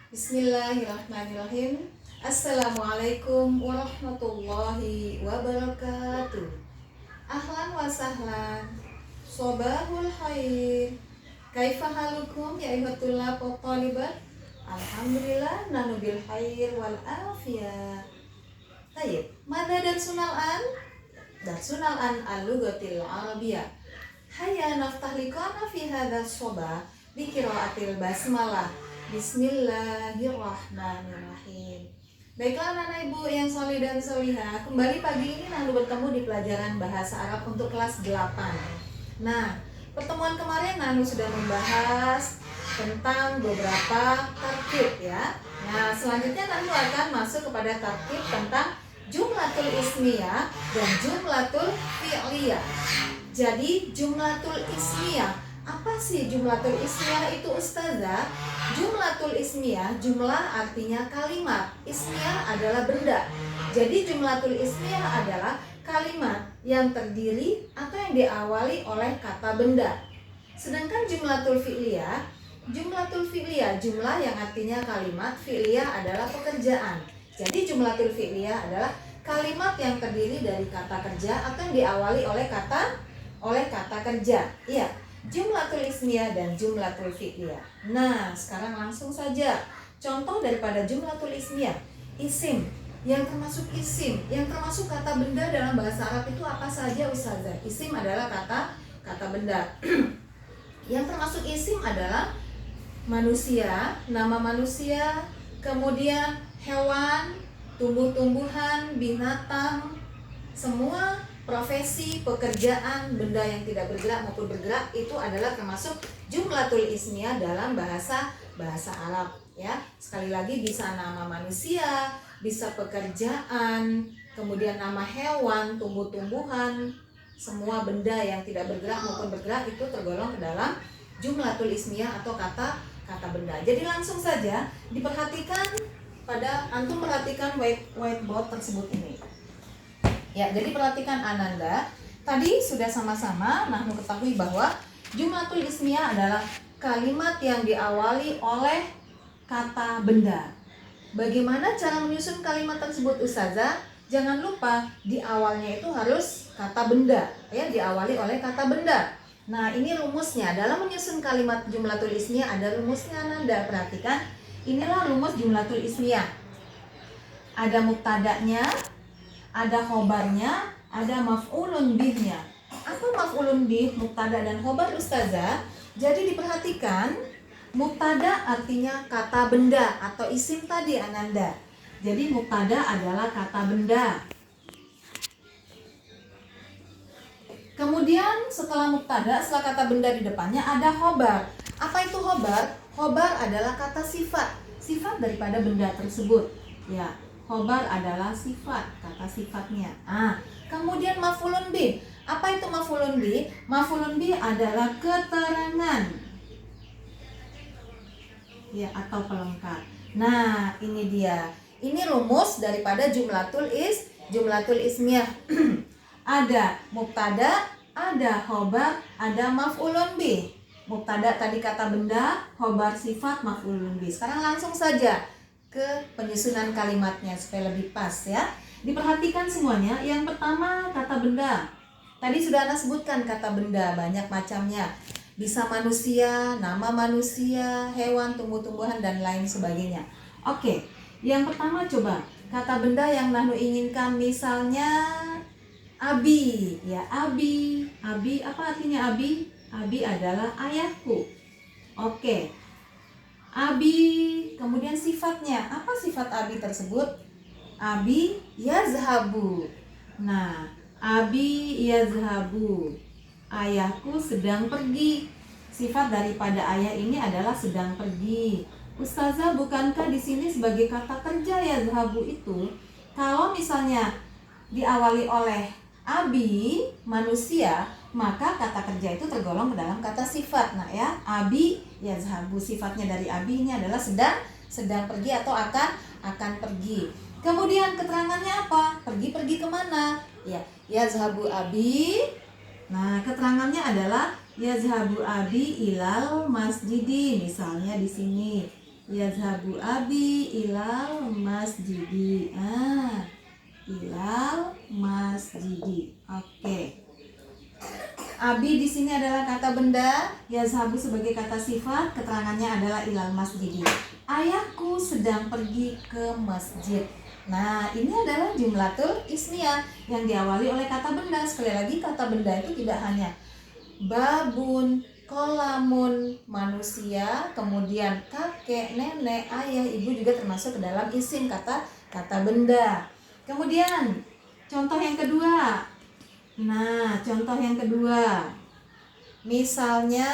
Bismillahirrahmanirrahim. Assalamualaikum warahmatullahi wabarakatuh. Ahlan wa sahlan. Sobahul khair. Kaifa halukum ya ayyuhatullah wa talibat? Alhamdulillah nanu bil khair wal afiyah. Tayyib. Mada dan sunal an al-lughatil arabiyah. Hayya naftah liqana fi hadha sobah bi qiraatil basmalah. Bismillahirrahmanirrahim. Baiklah anak-anak ibu yang soleh dan solihah, kembali pagi ini Nahnu bertemu di pelajaran bahasa Arab untuk kelas 8. Nah, pertemuan kemarin Nahnu sudah membahas tentang beberapa tarkib ya. Nah, selanjutnya Nahnu akan masuk kepada tarkib tentang jumlatul ismiyah dan jumlatul fi'liyah. Jadi jumlatul ismiyah, apa sih jumlatul ismiyah itu ustazah? Jumlatul ismiyah, jumlah artinya kalimat, ismiyah adalah benda. Jadi jumlatul ismiyah adalah kalimat yang terdiri atau yang diawali oleh kata benda. Sedangkan jumlatul fi'liyah, jumlah yang artinya kalimat, fi'liyah adalah pekerjaan. Jadi jumlatul fi'liyah adalah kalimat yang terdiri dari kata kerja atau yang diawali oleh kata kerja. Iya. Jumlatul ismiyah dan jumlatul fi'liyah. Nah, sekarang langsung saja contoh daripada jumlatul ismiyah. Isim, yang termasuk kata benda dalam bahasa Arab itu apa saja ustazah? Isim adalah kata benda. Yang termasuk isim adalah manusia, nama manusia, kemudian hewan, tumbuh-tumbuhan, binatang, semua profesi, pekerjaan, benda yang tidak bergerak maupun bergerak itu adalah termasuk jumlatul ismiyah dalam bahasa Arab ya. Sekali lagi bisa nama manusia, bisa pekerjaan, kemudian nama hewan, tumbuh-tumbuhan, semua benda yang tidak bergerak maupun bergerak itu tergolong ke dalam jumlatul ismiyah atau kata benda. Jadi langsung saja diperhatikan antum perhatikan whiteboard tersebut ini. Ya, jadi perhatikan Ananda. Tadi sudah sama-sama Nahnu ketahui bahwa jumlatul ismiyah adalah kalimat yang diawali oleh kata benda. Bagaimana cara menyusun kalimat tersebut ustazah? Jangan lupa di awalnya itu harus kata benda, ya, diawali oleh kata benda. Nah, ini rumusnya. Dalam menyusun kalimat jumlatul ismiyah ada rumusnya Ananda. Perhatikan. Inilah rumus jumlatul ismiyah. Ada mubtada'nya, ada khobarnya, ada maf'ulun bihnya. Apa maf'ulun bih, mubtada dan khobar ustazah? Jadi diperhatikan, mubtada artinya kata benda atau isim tadi Ananda. Jadi mubtada adalah kata benda. Kemudian setelah mubtada, setelah kata benda di depannya ada khobar. Apa itu khobar? Khobar adalah kata sifat daripada benda tersebut. Ya. Khobar adalah sifat, kata sifatnya. Kemudian maf'ulun bih. Apa itu maf'ulun bih? Maf'ulun bih adalah keterangan. Ya, atau pelengkap. Nah, ini dia. Ini rumus daripada jumlatul ismiyah. Ada mubtada, ada khobar, ada maf'ulun bih. Mubtada tadi kata benda, khobar sifat, maf'ulun bih. Sekarang langsung saja ke penyusunan kalimatnya supaya lebih pas ya. Diperhatikan semuanya. Yang pertama kata benda. Tadi sudah Ana sebutkan kata benda banyak macamnya. Bisa manusia, nama manusia, hewan, tumbuh-tumbuhan dan lain sebagainya. Oke. Yang pertama coba kata benda yang Nahnu inginkan, misalnya abi. Ya, abi. Abi apa artinya abi? Abi adalah ayahku. Oke. Abi, kemudian sifatnya. Apa sifat abi tersebut? Abi yazhabu. Nah, abi yazhabu. Ayahku sedang pergi. Sifat daripada ayah ini adalah sedang pergi. Ustazah, bukankah di sini sebagai kata kerja yazhabu itu kalau misalnya diawali oleh abi, manusia, maka kata kerja itu tergolong ke dalam kata sifat. Nah ya, abi yazhabu, sifatnya dari abi ini adalah sedang pergi atau akan pergi. Kemudian keterangannya apa? Pergi kemana? Ya, yazhabu abi. Nah, keterangannya adalah yazhabu abi ilal masjidi, misalnya di sini. yazhabu abi ilal masjidi. Ilal masjidi. Oke. Abi di sini adalah kata benda, yazhabu sebagai kata sifat, keterangannya adalah ilal masjidi. Ayahku sedang pergi ke masjid. Nah, ini adalah jumlatul ismiyah yang diawali oleh kata benda. Sekali lagi, kata benda itu tidak hanya babun, kolamun, manusia, kemudian kakek, nenek, ayah, ibu juga termasuk ke dalam isim kata benda. Kemudian contoh yang kedua. Nah, contoh yang kedua. Misalnya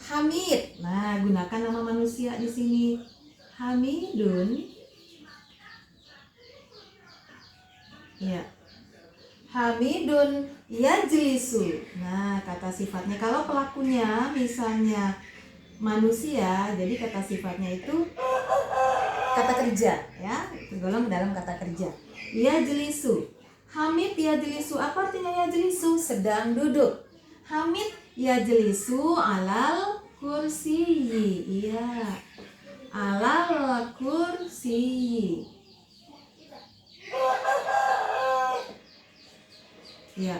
Hamid. Nah, gunakan nama manusia di sini. Hamidun. Ya. Hamidun yajlisu. Nah, kata sifatnya kalau pelakunya misalnya manusia, jadi kata sifatnya itu kata kerja, ya. Tergolong dalam kata kerja. Yajlisu. Hamid yajlisu, apa artinya yajlisu? Sedang duduk. Hamid yajlisu alal kursiyi. Iya. Alal kursiyi. Ya.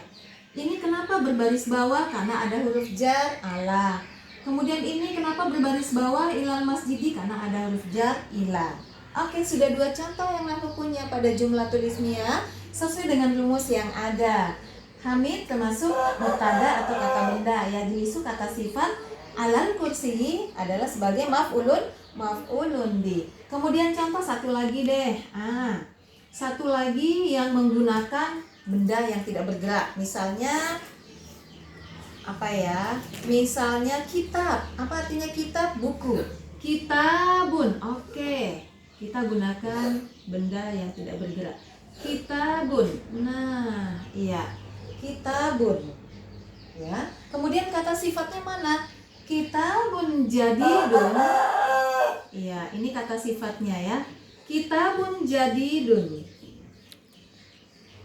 Ini kenapa berbaris bawah? Karena ada huruf jar ala. Kemudian ini kenapa berbaris bawah ilal masjidi? Karena ada huruf jar ila. Oke, sudah dua contoh yang aku punya pada jumlatul ismiyah sesuai dengan rumus yang ada. Hamid termasuk mubtada atau kata benda, yajlisu kata sifat, alal kursiyi adalah sebagai maf'ulun bi. Kemudian contoh satu lagi deh. Satu lagi yang menggunakan benda yang tidak bergerak. Misalnya apa ya? Misalnya kitab. Apa artinya kitab? Buku. Kitabun. Oke. Kita gunakan benda yang tidak bergerak. Kitabun. Nah, iya. Kitabun. Ya. Kemudian kata sifatnya mana? Kitabun jadidun. Iya, ini kata sifatnya ya. Kitabun jadidun.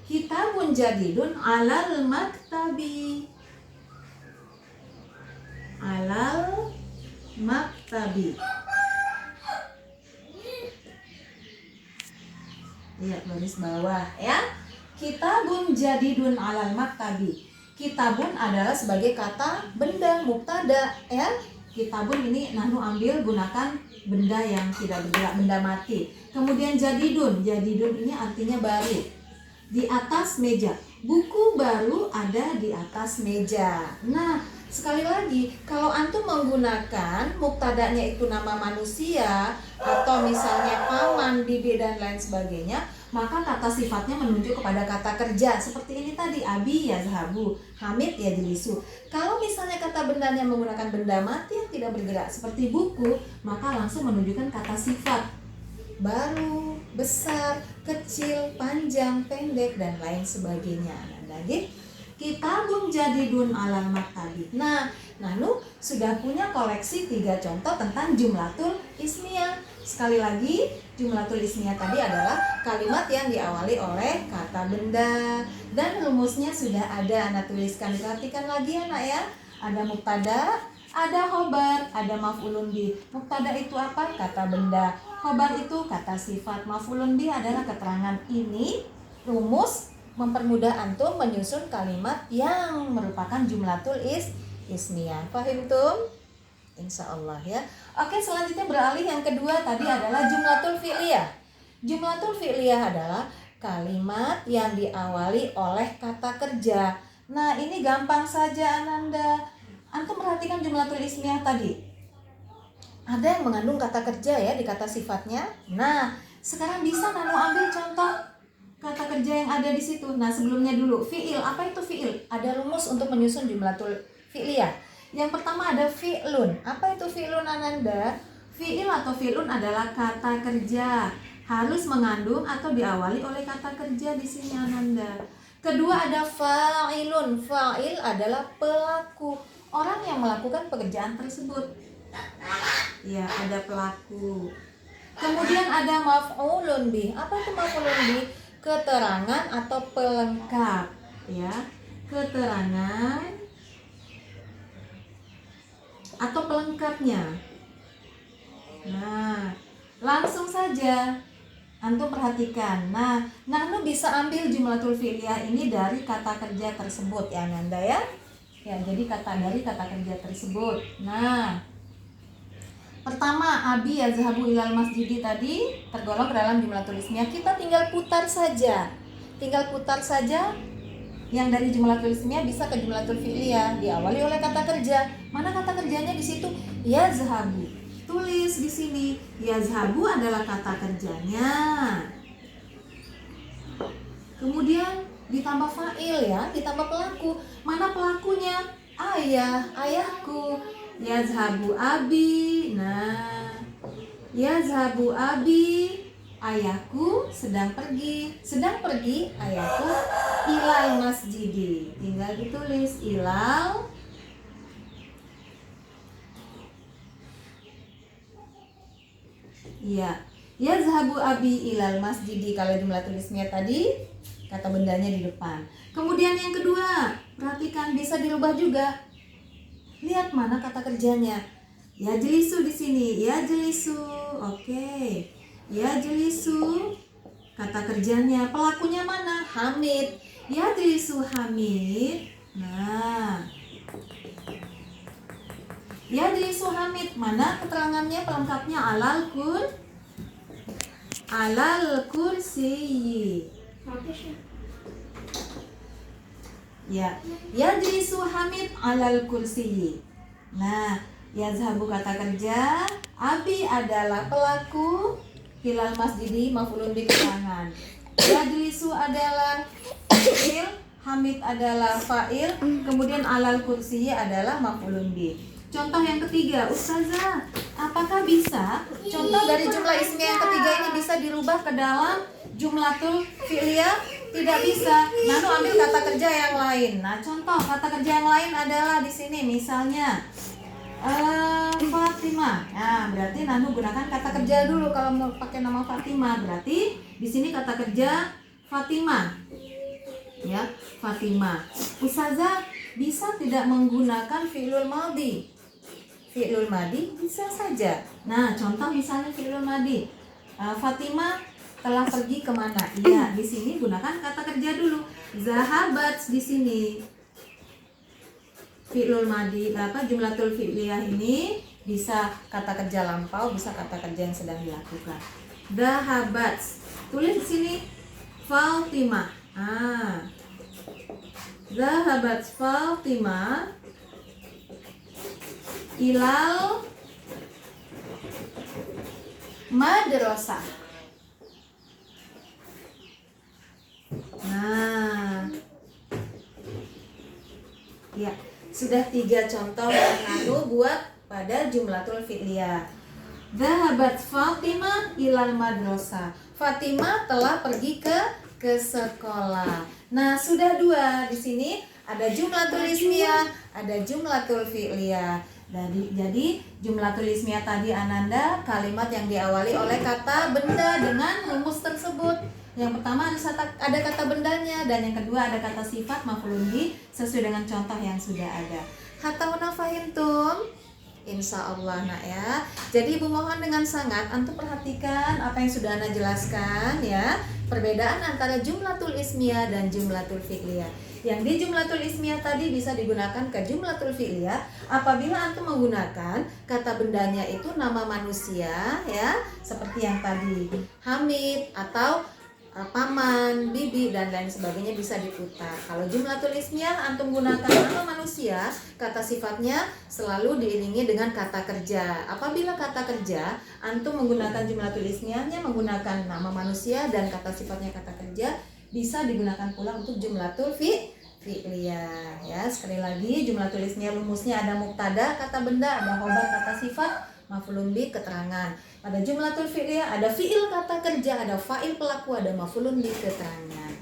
Kitabun jadidun alal maktabi. Alal maktabi. Lihat baris bawah ya. Kitabun jadidun alal maktabi. Kitabun adalah sebagai kata benda mubtada ya. Kitabun ini nahnu ambil gunakan benda yang tidak bergerak, benda mati. Kemudian jadidun. Jadidun ini artinya baru. Di atas meja. Buku baru ada di atas meja. Nah, sekali lagi, kalau antum menggunakan mubtadanya itu nama manusia atau misalnya paman, bibi dan lain sebagainya, maka kata sifatnya menunjuk kepada kata kerja. Seperti ini tadi, abi yazhabu, Hamid yajlisu. Kalau misalnya kata bendanya menggunakan benda mati yang tidak bergerak seperti buku, maka langsung menunjukkan kata sifat. Baru, besar, kecil, panjang, pendek dan lain sebagainya. Nah, lagi kitabun jadidun alal maktabi. Nah, Nanu sudah punya koleksi 3 contoh tentang jumlatul ismiyah. Sekali lagi, jumlatul ismiyah tadi adalah kalimat yang diawali oleh kata benda. Dan rumusnya sudah ada, Anda tuliskan. Perhatikan lagi anak ya. Ada mubtada, ada khobar, ada maf'ulun bi. Mubtada itu apa? Kata benda. Khobar itu kata sifat. Maf'ulun bi adalah keterangan. Ini rumus mempermudah antum menyusun kalimat yang merupakan jumlatul ismiyah. Paham tum? Insya Allah ya. Oke, selanjutnya beralih yang kedua tadi adalah jumlatul fi'liyah. Jumlatul fi'liyah adalah kalimat yang diawali oleh kata kerja. Nah, ini gampang saja Ananda. Antum perhatikan jumlatul ismiyah tadi. Ada yang mengandung kata kerja ya di kata sifatnya. Nah, sekarang bisa kamu ambil contoh kata kerja yang ada di situ. Nah, sebelumnya dulu fi'il. Apa itu fi'il? Ada rumus untuk menyusun jumlatul fi'liyah. Yang pertama ada fi'lun. Apa itu fi'lun Ananda? Fi'il atau fi'lun adalah kata kerja. Harus mengandung atau diawali oleh kata kerja di sini Ananda. Kedua ada fa'ilun. Fa'il adalah pelaku. Orang yang melakukan pekerjaan tersebut. Ya, ada pelaku. Kemudian ada maf'ulun bih. Apa itu maf'ulun bih? Keterangan atau pelengkap, ya. Keterangan atau pelengkapnya. Nah, langsung saja antum perhatikan. Nah, nahnu bisa ambil jumlatul fi'liyah ini dari kata kerja tersebut ya Nanda ya. Ya, jadi dari kata kerja tersebut. Nah, pertama abi yazhabu ilal masjidi tadi tergolong ke dalam jumlatul ismiyah. Kita tinggal putar saja. Tinggal putar saja yang dari jumlatul ismiyah bisa ke jumlatul fi'liyah, diawali oleh kata kerja. Mana kata kerjanya di situ? Yazhabu. Tulis di sini, yazhabu adalah kata kerjanya. Kemudian ditambah fa'il ya, ditambah pelaku. Mana pelakunya? Ayah, ayahku. Yazhabu abi. Nah, yazhabu abi, ayahku sedang pergi. Sedang pergi ayahku ilal masjidi. Tinggal ditulis ilal. Iya, yazhabu abi ilal masjidi kalau jumlatul ismiyah tadi kata bendanya di depan. Kemudian yang kedua, perhatikan bisa dirubah juga. Lihat mana kata kerjanya. Yajlisu di sini, yajlisu. Oke. Yajlisu kata kerjanya, pelakunya mana? Hamid. Yajlisu Hamid. Nah, yajlisu Hamid, mana keterangannya pelengkapnya? Alal kursi. Ya, yajlisu Hamid alal kursi. Nah, yazhabu kata kerja, abi adalah pelaku, hilal masjidi maf'ulun bi keterangan. Yajlisu adalah fi'il, Hamid adalah fa'il, kemudian alal kursi adalah maf'ulun bi. Contoh yang ketiga, Ustazah, apakah bisa contoh dari jumlah ismiyah yang ketiga ini bisa dirubah ke dalam jumlatul fi'liyah? Tidak bisa. Nanu ambil kata kerja yang lain. Nah, contoh kata kerja yang lain adalah di sini misalnya Fatimah. Nah, berarti Nanu gunakan kata kerja dulu kalau mau pakai nama Fatimah. Berarti di sini kata kerja Fatimah. Ya, Fatimah. Ustazah, bisa tidak menggunakan fi'lul madhi? Fi'lul madhi bisa saja. Nah, contoh misalnya fi'lul madhi. Fatimah telah pergi kemana? Iya, di sini gunakan kata kerja dulu. Zahabat di sini. Fi'lul madhi, jumlatul fi'liyah ini bisa kata kerja lampau, bisa kata kerja yang sedang dilakukan. Zahabat. Tulis di sini Fatimah. Zahabat Fatimah ilal madrasah. Nah, ya, sudah 3 contoh yang Nanu buat pada jumlatul fi'liyah. Zahabat Fatimah ilal madrasah. Fatimah telah pergi ke sekolah. Nah, sudah 2 di sini, ada jumlatul ismiyah, ada jumlatul fi'liyah. Jadi jumlatul ismiyah tadi Ananda kalimat yang diawali oleh kata benda dengan rumus tersebut. Yang pertama ada kata bendanya, dan yang kedua ada kata sifat maf'ulun bi sesuai dengan contoh yang sudah ada. Hatta fahimtum? Insya Allah nak ya. Jadi Ibu mohon dengan sangat antum perhatikan apa yang sudah Ana jelaskan ya. Perbedaan antara jumlatul ismiyah dan jumlatul fi'liyah. Yang di jumlatul ismiyah tadi bisa digunakan ke jumlatul fi'liyah apabila antum menggunakan kata bendanya itu nama manusia ya, seperti yang tadi Hamid atau paman, bibi dan lain sebagainya bisa diputar. Kalau jumlatul ismiyah antum gunakan nama manusia, kata sifatnya selalu diiringi dengan kata kerja. Apabila kata kerja antum menggunakan jumlatul ismiyahnya menggunakan nama manusia dan kata sifatnya kata kerja, bisa digunakan pula untuk jumlatul fi'liyah ya. Sekali lagi jumlatul ismiyah rumusnya ada mubtada kata benda, ada khobar kata sifat, maf'ulun bi keterangan. Pada jumlatul fi'liyah ada fi'il kata kerja, ada fa'il pelaku, ada maf'ulun bi keterangan.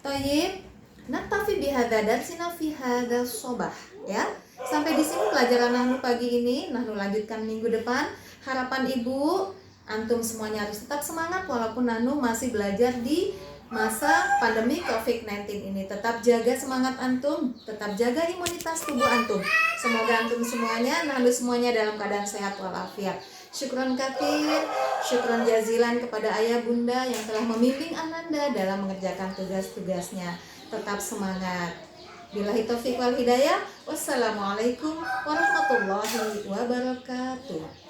Thayyib, naktafi bihadza darsina fi hadzal sobah ya. Sampai di sini pelajaran Nahnu pagi ini. Nahnu lanjutkan minggu depan. Harapan Ibu antum semuanya harus tetap semangat walaupun Nahnu masih belajar di masa pandemi COVID-19 ini. Tetap jaga semangat antum, tetap jaga imunitas tubuh antum. Semoga antum semuanya, Nahnu semuanya dalam keadaan sehat walafiat. Syukron katsir, syukron jazilan kepada ayah bunda yang telah membimbing Ananda dalam mengerjakan tugas-tugasnya. Tetap semangat. Billahi taufiq wal hidayah. Wassalamualaikum warahmatullahi wabarakatuh.